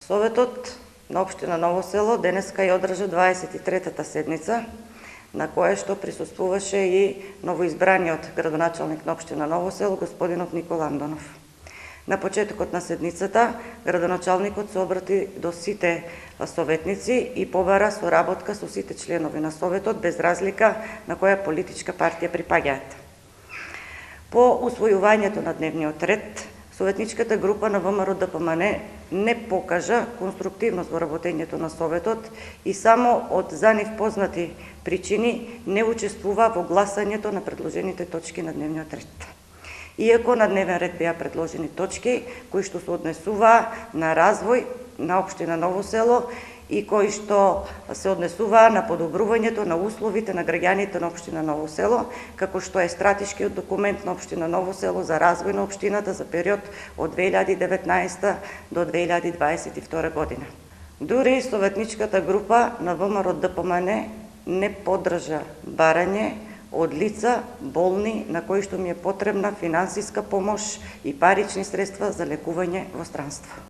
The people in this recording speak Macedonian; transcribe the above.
Советот на општина Ново село денеска ја одржа 23-та седница, на која што присуствуваше и новоизбраниот градоначалник на општина Ново село, господинот Никола Андонов. На почетокот на седницата, градоначалникот се обрати до сите советници и побара соработка со сите членови на Советот, без разлика на која политичка партија припаѓаат. По усвојувањето на дневниот ред, Советничката група на ВМРО-ДПМН не покажа конструктивност во работењето на Советот и само од за нив познати причини не учествува во гласањето на предложените точки на дневниот ред. Иако на дневен ред беа предложени точки кои што се однесуваа на развој на општина Ново село и кои што се однесуваа на подобрувањето на условите на граѓаните на општина Ново село, како што е стратешкиот документ на општина Ново село за развој на општината за период од 2019 до 2022 година. Дури Советничката група на ВМРО-ДПМН не поддржа барање од лица болни на кои што ми е потребна финансиска помош и парични средства за лекување во странство.